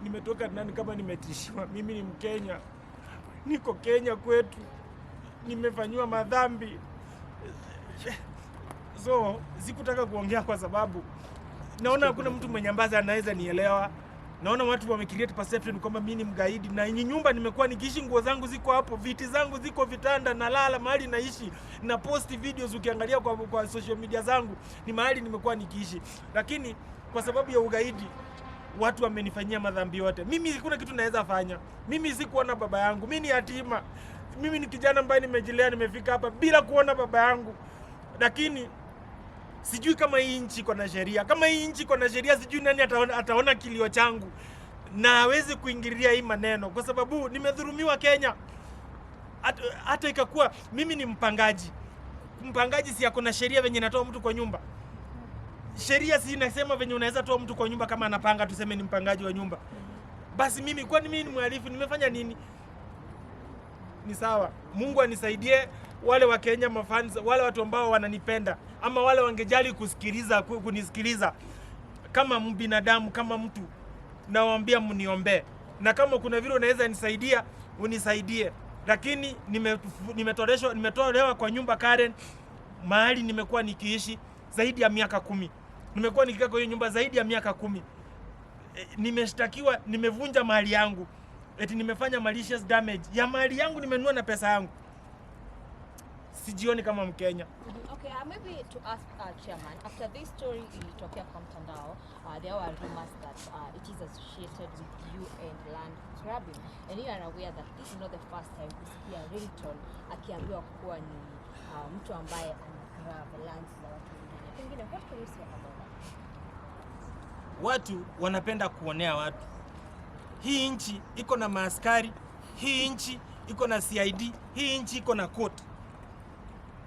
nimetoka nani kama nimetishiwa. Mimi ni Mkenya. Niko Kenya kwetu. Nimefanywa madhambi. So, sikutaka kuongea kwa sababu naona hakuna mtu mwenye ambaye anaweza nielewa. Naona watu wamecreate perception kwamba mimi ni mgaidi, na nyumba nimekuwa nikiishi, nguo zangu ziko hapo, viti zangu ziko vitanda, nalala mahali naishi, na post videos ukiangalia kwa social media zangu, ni mahali nimekuwa nikiishi. Lakini kwa sababu ya ugaidi watu wamenifanyia madhambi yote. Mimi hakuna kitu naweza fanya. Mimi sikuona baba yangu. Mimi ni yatima. Mimi ni kijana ambaye nimejilea, nimefika hapa bila kuona baba yangu. Lakini sijui kama hii nchi iko na sheria. Kama hii nchi iko na sheria, sijui nani ataona kilio changu na hawezi kuingilia hii maneno, kwa sababu nimedhulumiwa Kenya. Hata ikakuwa mimi ni mpangaji. Mpangaji si yako na sheria venye natoa mtu kwa nyumba. Sheria si inasema venye unaweza toa mtu kwa nyumba kama anapanga, tuseme ni mpangaji wa nyumba. Basi mimi kwani mimi ni mhalifu? Nimefanya nini? Ni sawa. Mungu anisaidie wale wa Kenya mafans, wale watu ambao wananipenda ama wale wangejali kunisikiliza kama binadamu, kama mtu, nawaambia mniombe. Na kama kuna vile unaweza nisaidia, unisaidie. Lakini nimetolewa kwa nyumba Karen, mahali nimekuwa nikiishi zaidi ya miaka 10. Nimekuwa nikikaa kwa hiyo nyumba zaidi ya miaka 10. Nimeshtakiwa, nimevunja mali yangu. Eti nimefanya malicious damage ya mali yangu, nimenunua na pesa yangu. Sijioni kama Mkenya. Okay, maybe to ask chairman, after this story ilitokea kwa mtandao, there were rumors that it is associated with you and land grabbing, and you are aware that this is not the first time kusikia ringtone akiambiwa kuwa ni mtu ambaye anagrab lands za watu wengine. Pengine what can you say about that? Watu wanapenda kuonea watu. Hii nchi iko na maaskari, hii nchi iko na CID, hii nchi iko na court.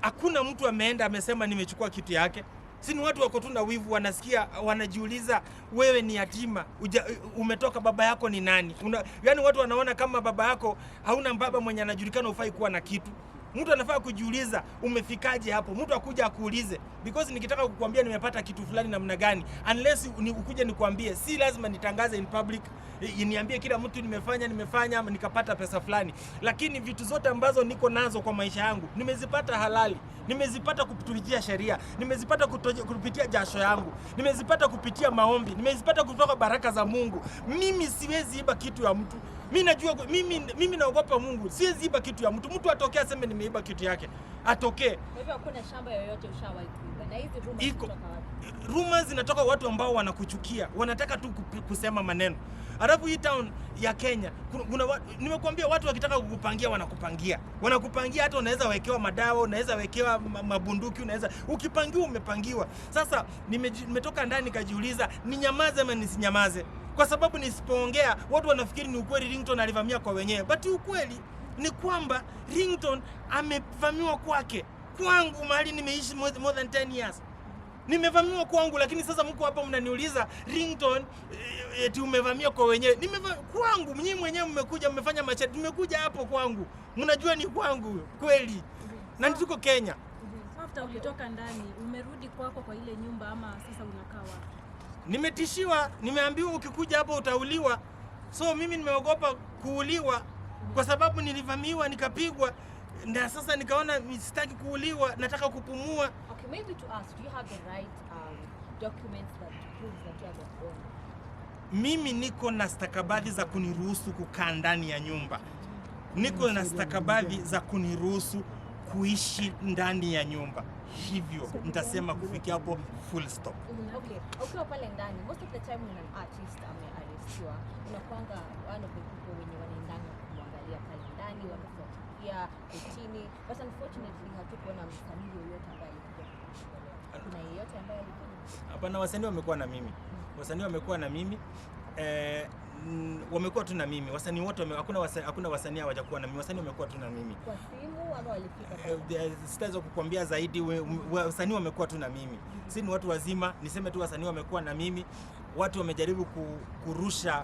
Hakuna mtu ameenda amesema nimechukua kitu yake. Si ni watu wako tu na wivu, wanasikia, wanajiuliza wewe ni yatima, umetoka, baba yako ni nani? Yaani watu wanaona kama baba yako hauna baba mwenye anajulikana ufai kuwa na kitu. Mtu anafaa kujiuliza umefikaje hapo. Mtu akuja akuulize, because nikitaka kukuambia nimepata kitu fulani namna gani, unless ukuje nikuambie, si lazima nitangaze in public, niambie kila mtu nimefanya ama nikapata pesa fulani. Lakini vitu zote ambazo niko nazo kwa maisha yangu nimezipata halali, nimezipata kupitia sheria, nimezipata kupitia jasho yangu, nimezipata kupitia maombi, nimezipata kutoka baraka za Mungu. Mimi siwezi iba kitu ya mtu. Mimi najua, mimi naogopa Mungu. Siwezi iba kitu ya mtu. Mtu atokea aseme nimeiba kitu yake, atokee. Kwa hivyo hakuna shamba yoyote ushawahi kuiba. Na hizi rumors zinatoka wapi? Rumors zinatoka watu ambao wanakuchukia, wanataka tu kusema maneno. Alafu hii town ya Kenya, nimekuambia watu wakitaka kukupangia wanakupangia. Wanakupangia, hata unaweza wekewa madawa, unaweza wekewa mabunduki, unaweza ukipangiwa umepangiwa. Sasa nimetoka ndani nikajiuliza, ninyamaze ama nisinyamaze? Kwa sababu nisipoongea watu wanafikiri ni ukweli ringtone alivamia kwa wenyewe. But ukweli ni kwamba ringtone amevamiwa kwake. Kwangu mahali nimeishi more than 10 years. Nimevamiwa kwangu, lakini sasa mko hapa mnaniuliza ringtone eti umevamia kwa wenyewe. Kwangu, mimi mwenyewe mmekuja mmefanya machati, nimekuja hapo kwangu. Mnajua ni kwangu kweli. Na tuko Kenya. After ukitoka ndani, umerudi kwako kwa ile nyumba ama sasa unakaa wapi? Nimetishiwa, nimeambiwa ukikuja hapo utauliwa. So mimi nimeogopa kuuliwa kwa sababu nilivamiwa nikapigwa, na sasa nikaona sitaki kuuliwa, nataka kupumua. Okay, maybe to ask, do you have the right documents that prove that you are the owner? Mimi niko na stakabadhi za kuniruhusu kukaa ndani ya nyumba. Niko na stakabadhi za kuniruhusu kuishi ndani ya nyumba. Hivyo nitasema kufikia hapo full stop. Okay, ukiwa pale ndani, most of the time when an artist amearestiwa, unakuanga one of the people wenye wanaendanga kumwangalia pale ndani, wanafuatilia kotini, but unfortunately hatukuona msanii yoyote ambaye alikuja kushughulikia. Kuna yeyote ambaye alikuja? Hapana, wasanii wamekuwa na mimi. Wasanii wamekuwa na mimi. Wamekuwa tu na mimi. Wasanii wote hakuna wasanii hawajakuwa na mimi. Wasanii wamekuwa tu na mimi. Kwa simu ama walifika? Sitaweza kukuambia zaidi. Wasanii wamekuwa tu na mimi. Si ni watu wazima, niseme tu wasanii wamekuwa na mimi. Watu wamejaribu kurusha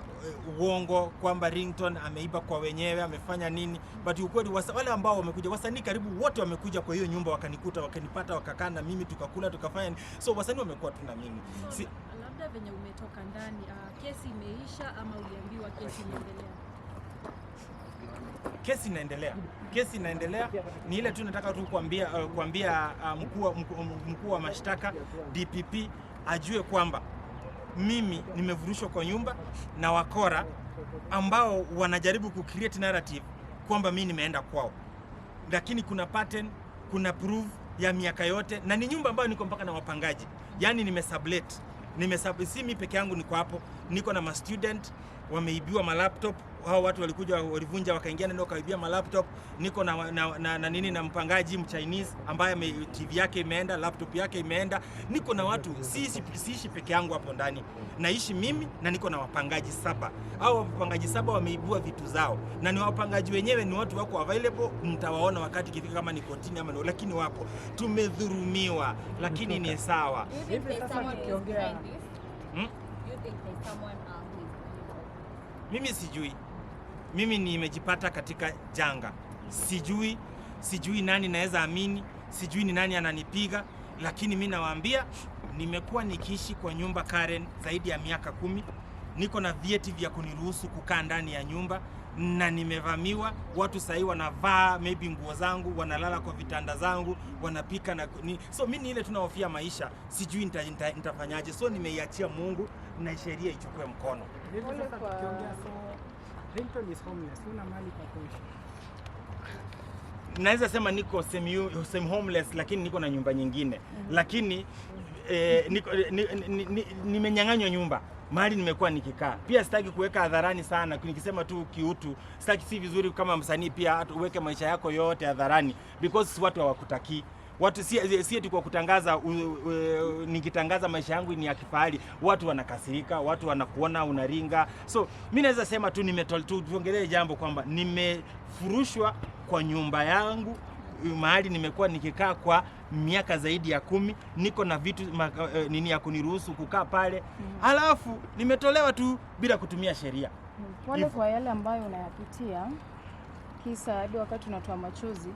uongo kwamba ringtone ameiba kwa wenyewe, amefanya nini. But ukweli wale ambao wamekuja, wasanii karibu wote wamekuja kwa hiyo nyumba, wakanikuta, wakanipata, wakakaa na mimi, tukakula, tukafanya. So wasanii wamekuwa tu na mimi. Labda labda venye umetoka ndani, kesi imeisha ama uliambiwa kesi inaendelea? Kesi inaendelea. Ni ile tu nataka tu kuambia mkuu wa mashtaka DPP ajue kwamba mimi nimevurushwa kwa nyumba na wakora ambao wanajaribu kucreate narrative kwamba mimi nimeenda kwao, lakini kuna pattern, kuna proof ya miaka yote, na ni nyumba ambayo niko mpaka na wapangaji. Yani nimesublet, si mimi peke yangu niko hapo, niko na ma student wameibiwa ma laptop. Hao watu walikuja walivunja wakaingia ndio kaibia ma laptop. Niko na mpangaji Mchinese ambaye TV yake imeenda, laptop yake imeenda. Niko na watu, siishi peke yangu hapo ndani. Naishi mimi na niko na wapangaji 7. Hao wapangaji 7 wameibua vitu zao. Na ni wapangaji wenyewe ni watu wako available, mtawaona wakati kifika kama ni kotini ama lakini wapo. Tumedhurumiwa lakini ni sawa. Mimi sijui. Mimi nimejipata katika janga. Sijui nani naweza amini, sijui ni nani ananipiga, lakini mimi nawaambia nimekuwa nikiishi kwa nyumba Karen zaidi ya miaka 10. Niko na vyeti vya kuniruhusu kukaa ndani ya nyumba na nimevamiwa. Watu sasa wanavaa maybe nguo zangu, wanalala kwa vitanda zangu, wanapika so mimi ile tunahofia maisha, sijui nitafanyaje. So nimeiachia Mungu na sheria ichukue mkono. Ringtone is homeless. Una mali pa kuishi. Naweza sema niko semi homeless, lakini niko na nyumba nyingine. Lakini nimenyang'anywa nyumba mahali nimekuwa nikikaa. Pia sitaki kuweka hadharani sana, nikisema tu kiutu. Sitaki, si vizuri kama msanii pia uweke maisha yako yote hadharani because watu hawakutakii. Watu si eti kwa kutangaza nikitangaza maisha yangu ni ya kifahari, watu wanakasirika, watu wanakuona unaringa. So mimi naweza sema tu tuongelee jambo kwamba nimefurushwa kwa nyumba yangu mahali nimekuwa nikikaa kwa miaka zaidi ya 10. Niko na vitu ya kuniruhusu kukaa pale. Halafu nimetolewa tu bila kutumia sheria. Pole kwa yale ambayo unayapitia, kisa hadi wakati unatoa machozi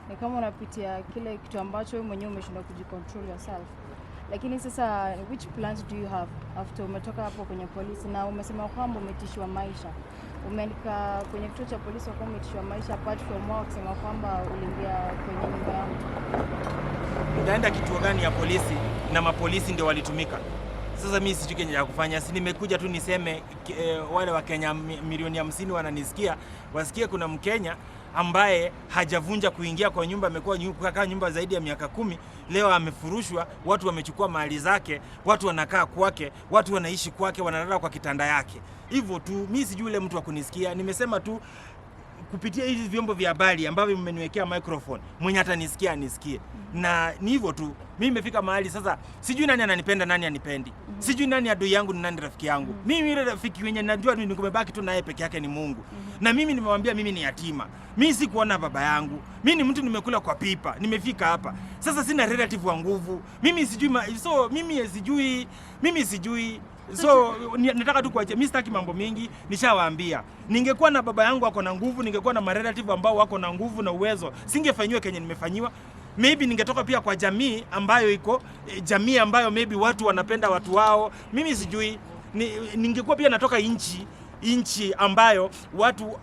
ni kama unapitia kile kitu ambacho wewe mwenyewe umeshindwa kujicontrol yourself. Lakini sasa which plans do you have after umetoka hapo kwenye polisi na umesema kwamba umetishiwa maisha? Umeandika kwenye kituo cha polisi kwamba umetishiwa maisha apart from wao kusema kwamba uliingia kwenye nyumba yangu. Utaenda kituo gani ya polisi na mapolisi ndio walitumika? Sasa mimi sijui kenye ya kufanya. Si nimekuja tu niseme wale wa Kenya milioni 50 wananisikia, wasikie kuna Mkenya ambaye hajavunja kuingia kwa nyumba, amekuwa kukaa nyumba zaidi ya miaka 10, leo amefurushwa, watu wamechukua mali zake, watu wanakaa kwake, watu wanaishi kwake, wanalala kwa kitanda yake. Hivyo tu, mimi sijui yule mtu wa kunisikia. Nimesema tu kupitia hizi vyombo vya habari ambavyo mmeniwekea microphone, mwenye atanisikia anisikie. Na ni hivyo tu. Mimi nimefika mahali sasa sijui nani ananipenda nani anipendi. Sijui nani adui yangu ni nani rafiki yangu. Mimi yule rafiki wenye najua mimi nimebaki tu naye peke yake ni Mungu. Na mimi nimemwambia mimi ni yatima. Mimi si kuona baba yangu. Mimi ni mtu nimekula kwa pipa. Nimefika hapa. Sasa sina relative wa nguvu. Mimi sijui mimi sijui. So nataka tu kuacha, mimi sitaki mambo mengi, nishawaambia. Ningekuwa na baba yangu wako na nguvu, ningekuwa na relative ambao wako na nguvu na uwezo, singefanywa kenye nimefanyiwa. Maybe ningetoka pia kwa jamii ambayo iko jamii ambayo maybe watu wanapenda watu wao. Mimi sijui, ningekuwa pia natoka inchi ambayo watu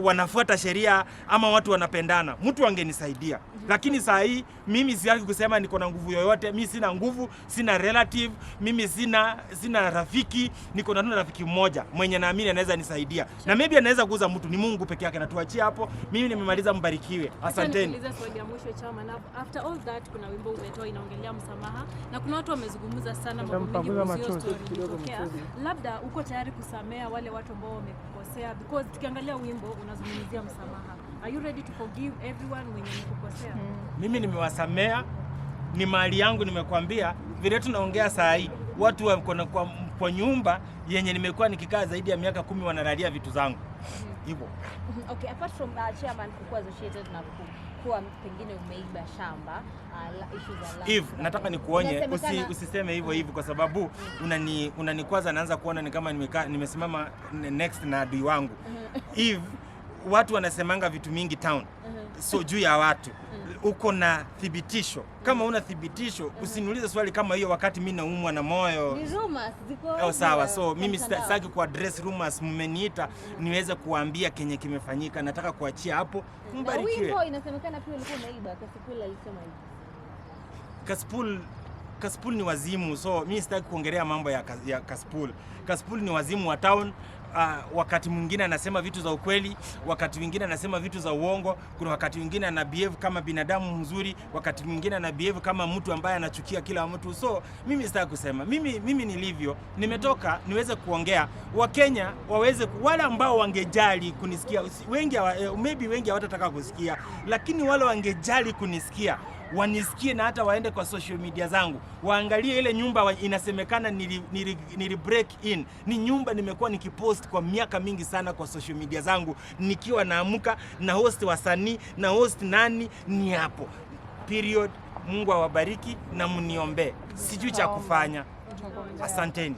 wanafuata sheria ama watu wanapendana, mtu angenisaidia. Lakini saa hii mimi sitaki kusema niko na nguvu yoyote. Mimi sina nguvu, sina relative, mimi sina rafiki. Niko na rafiki mmoja mwenye naamini anaweza nisaidia, na maybe anaweza kuuza mtu, ni Mungu peke yake. Na tuachie hapo. Mimi nimemaliza, mbarikiwe. Asanteni. Niulize swali ya mwisho chama, na after all that kuna wimbo umetoa inaongelea msamaha na kuna watu wamezungumza sana mambo mengi kuhusu story iliyotokea. Labda uko tayari kusamea wale watu ambao wamekukosea, because tukiangalia wimbo unazungumzia msamaha. Are you ready to forgive everyone when wamekukosea? Mimi nimewasamea, ni mali yangu. Nimekwambia vile tunaongea saa hii, watu wako kwa nyumba yenye nimekuwa nikikaa zaidi ya miaka 10 wanalalia vitu zangu. Hivyo. Okay, apart from chairman kuwa associated na kuwa pengine umeiba shamba, issues za nataka nikuonye usiseme hivyo hivi, kwa sababu unanikwaza, naanza kuona ni kama nimesimama next na adui wangu. Watu wanasemanga vitu mingi town. So juu ya watu. uko na thibitisho. Kama una thibitisho, usiniulize swali kama hiyo wakati mimi naumwa na moyo. Ni rumors ziko. Sawa, so mimi sitaki ku address rumors. Mmeniita niweze kuambia kenye kimefanyika. Nataka kuachia hapo. Mbarikiwe. Wimbo inasemekana pia ulikuwa umeiba. Kasipul alisema hivi. Kasipul ni wazimu, so mimi sitaki kuongelea mambo ya Kasipul. Kasipul ni wazimu wa town. Wakati mwingine anasema vitu za ukweli, wakati mwingine anasema vitu za uongo, kuna wakati mwingine ana behave kama binadamu mzuri, wakati mwingine ana behave kama mtu ambaye anachukia kila mtu. So mimi sitaki kusema. Mimi nilivyo, nimetoka niweze kuongea. Wakenya waweze, wale ambao wangejali kunisikia, wengi hawatataka kusikia, lakini wale wangejali kunisikia wanisikie, na hata waende kwa social media zangu waangalie ile nyumba inasemekana nili break in. Ni nyumba nimekuwa nikipost kwa miaka mingi sana kwa social media zangu, nikiwa naamka na host wasanii na host nani, ni hapo period. Mungu awabariki na mniombe, sijui cha kufanya. Asanteni.